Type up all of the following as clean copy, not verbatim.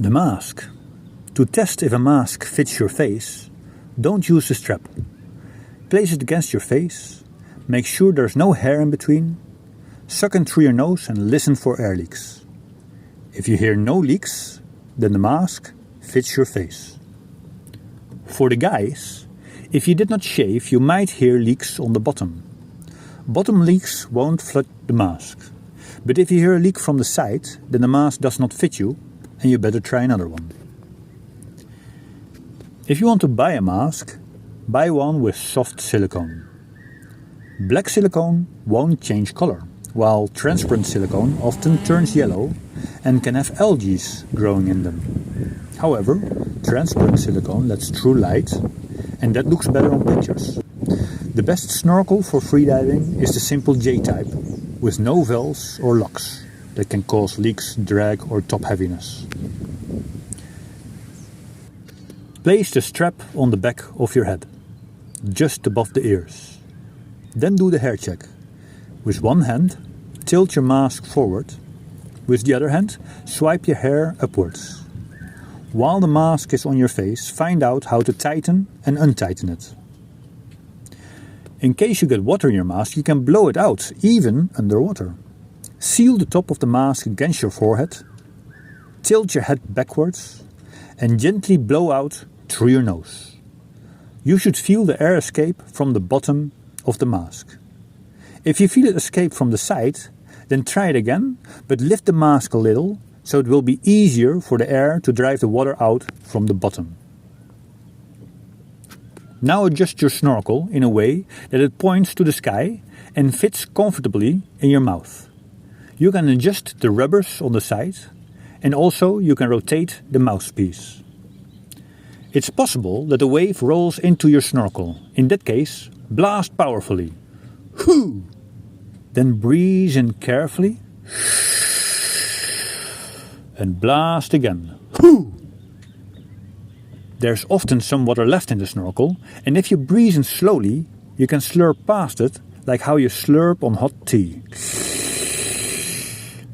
The mask. To test if a mask fits your face, don't use the strap. Place it against your face, make sure there's no hair in between, suck in through your nose and listen for air leaks. If you hear no leaks, then the mask fits your face. For the guys, if you did not shave, you might hear leaks on the bottom. Bottom leaks won't flood the mask. But if you hear a leak from the side, then the mask does not fit you and you better try another one. If you want to buy a mask, buy one with soft silicone. Black silicone won't change color, while transparent silicone often turns yellow and can have algae growing in them. However, transparent silicone lets through light and that looks better on pictures. The best snorkel for freediving is the simple J-type, with no valves or locks that can cause leaks, drag or top heaviness. Place the strap on the back of your head, just above the ears. Then do the hair check. With one hand, tilt your mask forward. With the other hand, swipe your hair upwards. While the mask is on your face, find out how to tighten and untighten it. In case you get water in your mask, you can blow it out, even underwater. Seal the top of the mask against your forehead, tilt your head backwards, and gently blow out through your nose. You should feel the air escape from the bottom of the mask. If you feel it escape from the side, then try it again, but lift the mask a little so it will be easier for the air to drive the water out from the bottom. Now adjust your snorkel in a way that it points to the sky and fits comfortably in your mouth. You can adjust the rubbers on the side and also you can rotate the mouthpiece. It's possible that a wave rolls into your snorkel. In that case, blast powerfully. Hoo! Then breathe in carefully and blast again. Hoo! There's often some water left in the snorkel, and if you breathe in slowly, you can slurp past it like how you slurp on hot tea.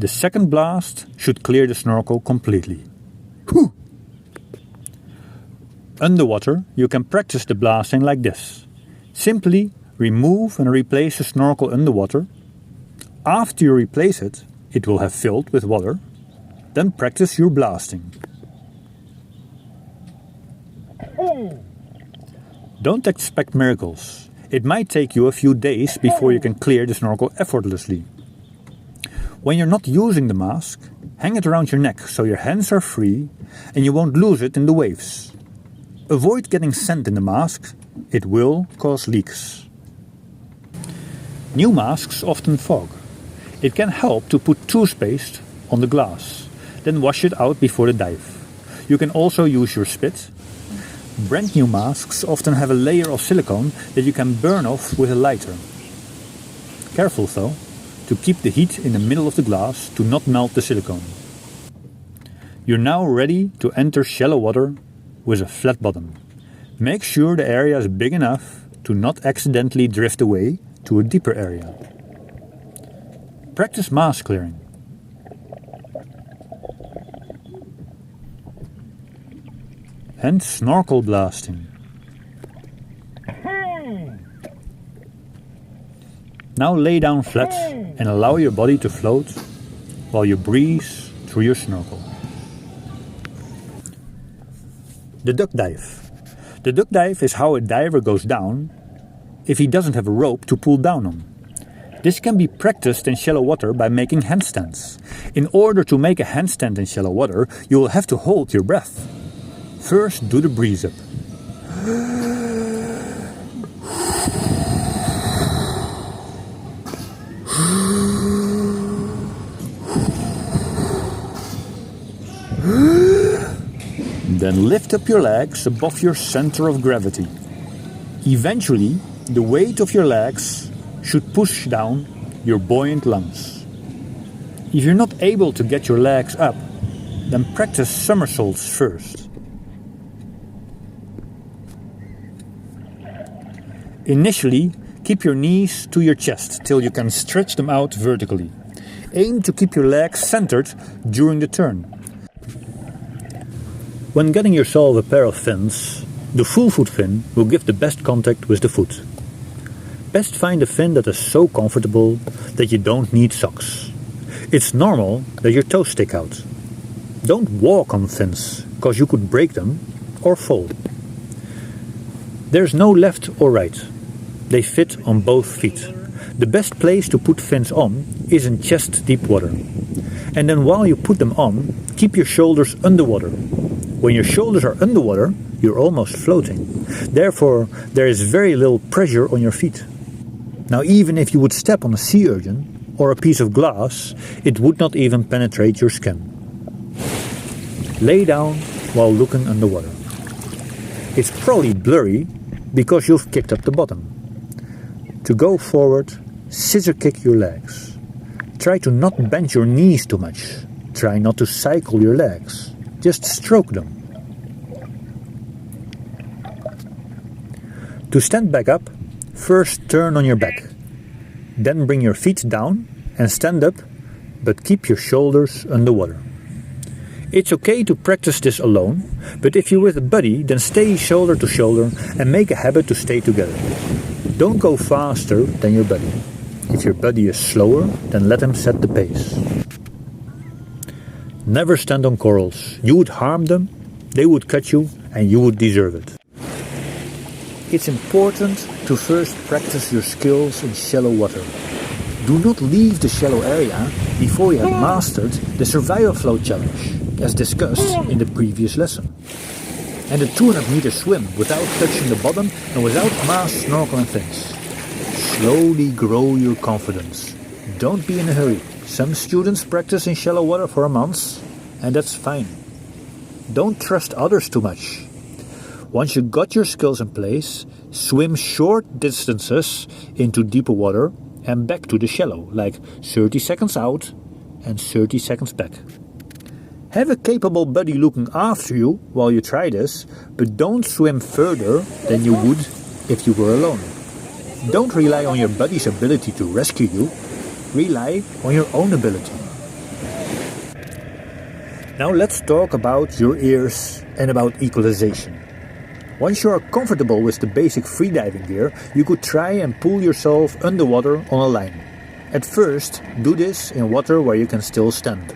The second blast should clear the snorkel completely. Whew! Underwater, you can practice the blasting like this. Simply remove and replace the snorkel underwater. After you replace it, it will have filled with water. Then practice your blasting. Don't expect miracles. It might take you a few days before you can clear the snorkel effortlessly. When you're not using the mask, hang it around your neck so your hands are free and you won't lose it in the waves. Avoid getting sand in the mask, it will cause leaks. New masks often fog. It can help to put toothpaste on the glass, then wash it out before the dive. You can also use your spit. Brand new masks often have a layer of silicone that you can burn off with a lighter. Careful though, to keep the heat in the middle of the glass to not melt the silicone. You're now ready to enter shallow water with a flat bottom. Make sure the area is big enough to not accidentally drift away to a deeper area. Practice mask clearing. And snorkel blasting. Now lay down flat and allow your body to float while you breathe through your snorkel. The duck dive. The duck dive is how a diver goes down if he doesn't have a rope to pull down on. This can be practiced in shallow water by making handstands. In order to make a handstand in shallow water, you will have to hold your breath. First, do the breathe up. Then lift up your legs above your center of gravity. Eventually, the weight of your legs should push down your buoyant lungs. If you're not able to get your legs up, then practice somersaults first. Initially, keep your knees to your chest till you can stretch them out vertically. Aim to keep your legs centered during the turn. When getting yourself a pair of fins, the full foot fin will give the best contact with the foot. Best find a fin that is so comfortable that you don't need socks. It's normal that your toes stick out. Don't walk on fins, cause you could break them or fall. There's no left or right. They fit on both feet. The best place to put fins on is in chest deep water. And then while you put them on, keep your shoulders underwater. When your shoulders are underwater, you're almost floating. Therefore, there is very little pressure on your feet. Now, even if you would step on a sea urchin or a piece of glass, it would not even penetrate your skin. Lay down while looking underwater. It's probably blurry because you've kicked up the bottom. To go forward, scissor kick your legs. Try to not bend your knees too much. Try not to cycle your legs. Just stroke them. To stand back up, first turn on your back. Then bring your feet down and stand up, but keep your shoulders underwater. It's okay to practice this alone, but if you're with a buddy, then stay shoulder to shoulder and make a habit to stay together. Don't go faster than your buddy. If your buddy is slower, then let him set the pace. Never stand on corals. You would harm them, they would cut you, and you would deserve it. It's important to first practice your skills in shallow water. Do not leave the shallow area before you have mastered the survival flow challenge, as discussed in the previous lesson. And the 200-meter swim without touching the bottom and without masked snorkel and fins. Slowly grow your confidence. Don't be in a hurry. Some students practice in shallow water for a month, and that's fine. Don't trust others too much. Once you got your skills in place, swim short distances into deeper water and back to the shallow, like 30 seconds out and 30 seconds back. Have a capable buddy looking after you while you try this, but don't swim further than you would if you were alone. Don't rely on your buddy's ability to rescue you, rely on your own ability. Now let's talk about your ears and about equalization. Once you are comfortable with the basic freediving gear, you could try and pull yourself underwater on a line. At first, do this in water where you can still stand.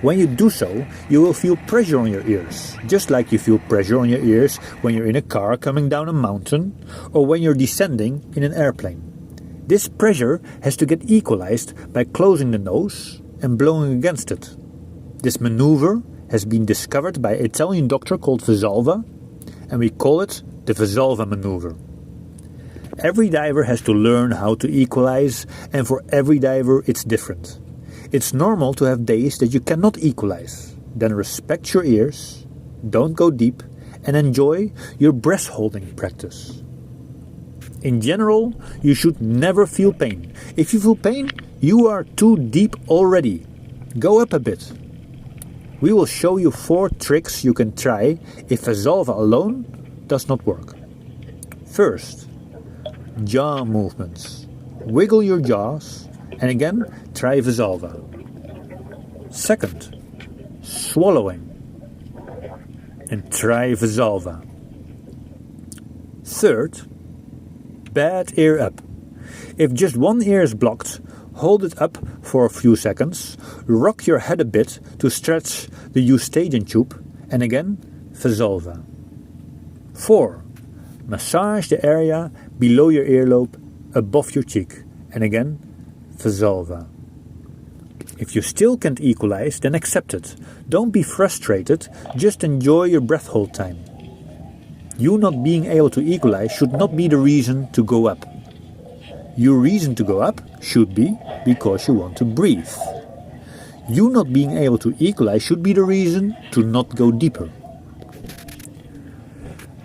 When you do so, you will feel pressure on your ears, just like you feel pressure on your ears when you're in a car coming down a mountain or when you're descending in an airplane. This pressure has to get equalized by closing the nose and blowing against it. This maneuver has been discovered by an Italian doctor called Valsalva, and we call it the Valsalva maneuver. Every diver has to learn how to equalize, and for every diver it's different. It's normal to have days that you cannot equalize. Then respect your ears, don't go deep, and enjoy your breath holding practice. In general, you should never feel pain. If you feel pain, you are too deep already. Go up a bit. We will show you 4 tricks you can try if Valsalva alone does not work. First, jaw movements. Wiggle your jaws and again try Valsalva. Second, swallowing and try Valsalva. Third, bad ear up. If just one ear is blocked, hold it up for a few seconds, rock your head a bit to stretch the eustachian tube, and again, Valsalva. 4. Massage the area below your earlobe, above your cheek, and again, Valsalva. If you still can't equalize, then accept it. Don't be frustrated, just enjoy your breath hold time. You not being able to equalize should not be the reason to go up. Your reason to go up should be because you want to breathe. You not being able to equalize should be the reason to not go deeper.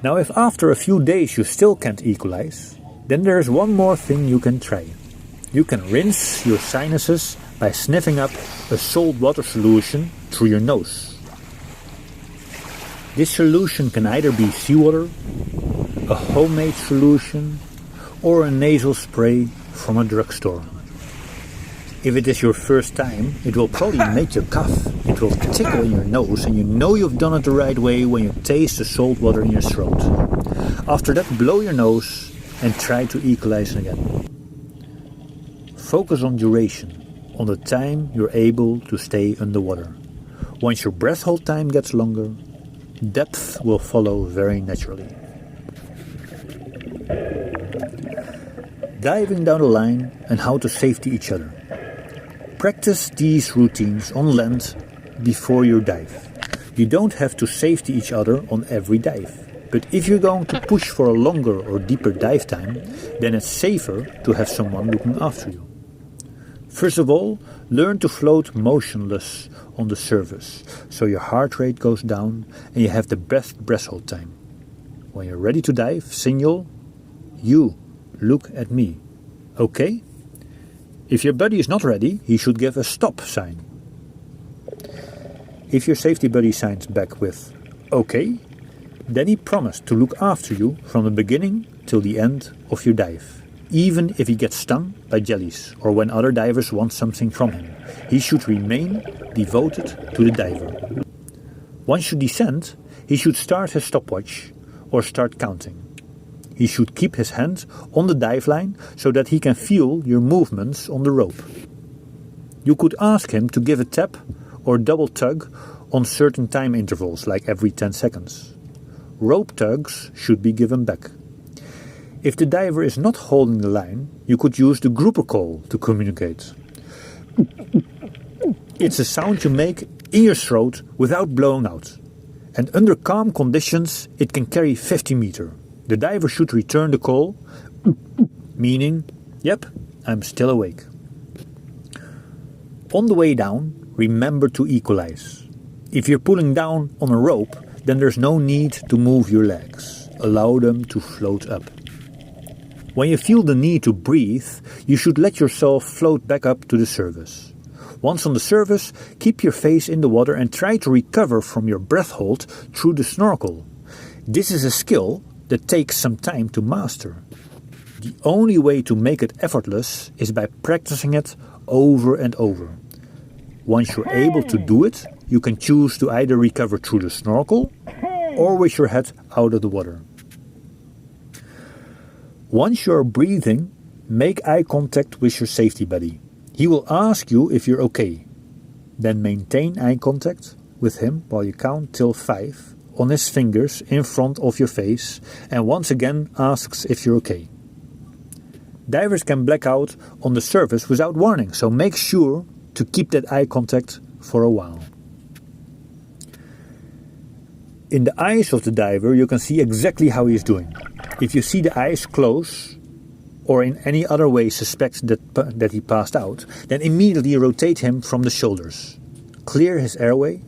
Now if after a few days you still can't equalize, then there is one more thing you can try. You can rinse your sinuses by sniffing up a salt water solution through your nose. This solution can either be seawater, a homemade solution, or a nasal spray from a drugstore. If it is your first time, it will probably make you cough. It will tickle in your nose, and you know you've done it the right way when you taste the salt water in your throat. After that, blow your nose and try to equalize again. Focus on duration, on the time you're able to stay underwater. Once your breath hold time gets longer, depth will follow very naturally. Diving down the line and how to safety each other. Practice these routines on land before your dive. You don't have to safety each other on every dive. But if you're going to push for a longer or deeper dive time, then it's safer to have someone looking after you. First of all, learn to float motionless on the surface, so your heart rate goes down and you have the best breath hold time. When you're ready to dive, signal, "You, look at me." Okay? If your buddy is not ready, he should give a stop sign. If your safety buddy signs back with "Okay," then he promised to look after you from the beginning till the end of your dive. Even if he gets stung by jellies or when other divers want something from him, he should remain devoted to the diver. Once you descend, he should start his stopwatch or start counting. He should keep his hand on the dive line so that he can feel your movements on the rope. You could ask him to give a tap or double tug on certain time intervals, like every 10 seconds. Rope tugs should be given back. If the diver is not holding the line, you could use the grouper call to communicate. It's a sound you make in your throat without blowing out. And under calm conditions, it can carry 50 meters. The diver should return the call, meaning, "Yep, I'm still awake." On the way down, remember to equalize. If you're pulling down on a rope, then there's no need to move your legs. Allow them to float up. When you feel the need to breathe, you should let yourself float back up to the surface. Once on the surface, keep your face in the water and try to recover from your breath hold through the snorkel. This is a skill that takes some time to master. The only way to make it effortless is by practicing it over and over. Once you're able to do it, you can choose to either recover through the snorkel or with your head out of the water. Once you're breathing, make eye contact with your safety buddy. He will ask you if you're okay. Then maintain eye contact with him while you count till 5 on his fingers in front of your face and once again asks if you're okay. Divers can black out on the surface without warning, so make sure to keep that eye contact for a while. In the eyes of the diver, you can see exactly how he is doing. If you see the eyes close or in any other way suspect that he passed out, then immediately rotate him from the shoulders. Clear his airway,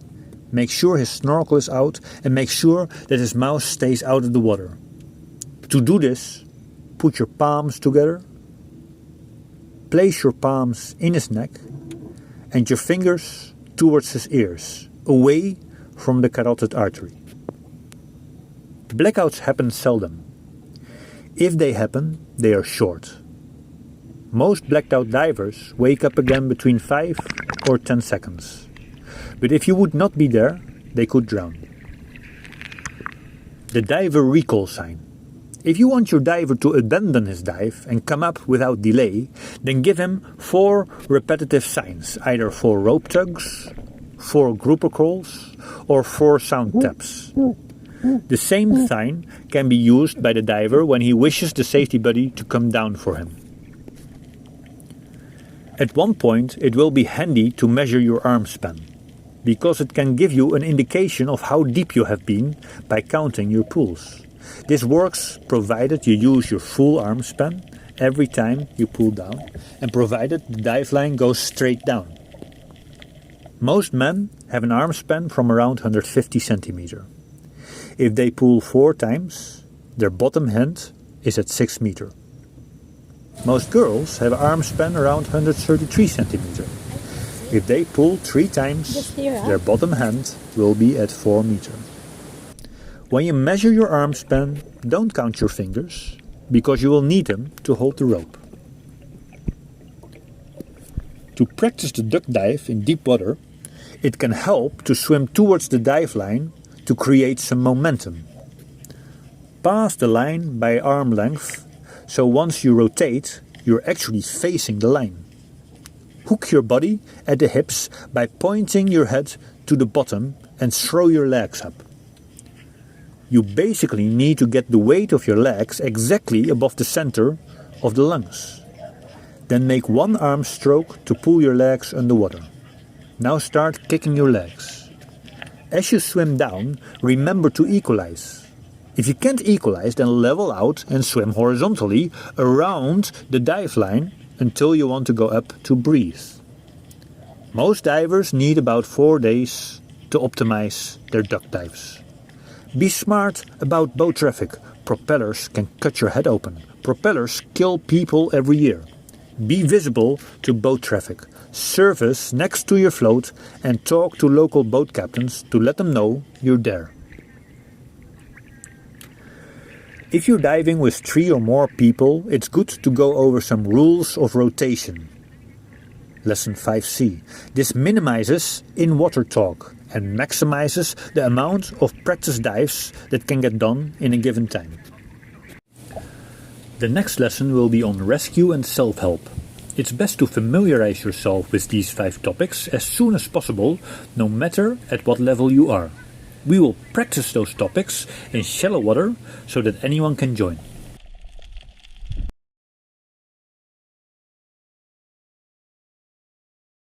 make sure his snorkel is out, and make sure that his mouth stays out of the water. To do this, put your palms together, place your palms in his neck, and your fingers towards his ears, away from the carotid artery. Blackouts happen seldom. If they happen, they are short. Most blacked out divers wake up again between 5 or 10 seconds. But if you would not be there, they could drown. The diver recall sign. If you want your diver to abandon his dive and come up without delay, then give him 4 repetitive signs, either 4 rope tugs, 4 grouper calls, or 4 sound taps. The same sign can be used by the diver when he wishes the safety buddy to come down for him. At one point, it will be handy to measure your arm span, because it can give you an indication of how deep you have been by counting your pulls. This works provided you use your full arm span every time you pull down and provided the dive line goes straight down. Most men have an arm span from around 150 centimeters. If they pull 4 times, their bottom hand is at 6 meters. Most girls have an arm span around 133 centimeters. If they pull 3 times, their bottom hand will be at 4 meters. When you measure your arm span, don't count your fingers, because you will need them to hold the rope. To practice the duck dive in deep water, it can help to swim towards the dive line to create some momentum. Pass the line by arm length, so once you rotate, you're actually facing the line. Hook your body at the hips by pointing your head to the bottom and throw your legs up. You basically need to get the weight of your legs exactly above the center of the lungs. Then make one arm stroke to pull your legs underwater. Now start kicking your legs. As you swim down, remember to equalize. If you can't equalize, then level out and swim horizontally around the dive line until you want to go up to breathe. Most divers need about 4 days to optimize their duck dives. Be smart about boat traffic. Propellers can cut your head open. Propellers kill people every year. Be visible to boat traffic. Surface next to your float and talk to local boat captains to let them know you're there. If you're diving with 3 or more people, it's good to go over some rules of rotation. Lesson 5C. This minimizes in-water talk and maximizes the amount of practice dives that can get done in a given time. The next lesson will be on rescue and self-help. It's best to familiarize yourself with these 5 topics as soon as possible, no matter at what level you are. We will practice those topics in shallow water so that anyone can join.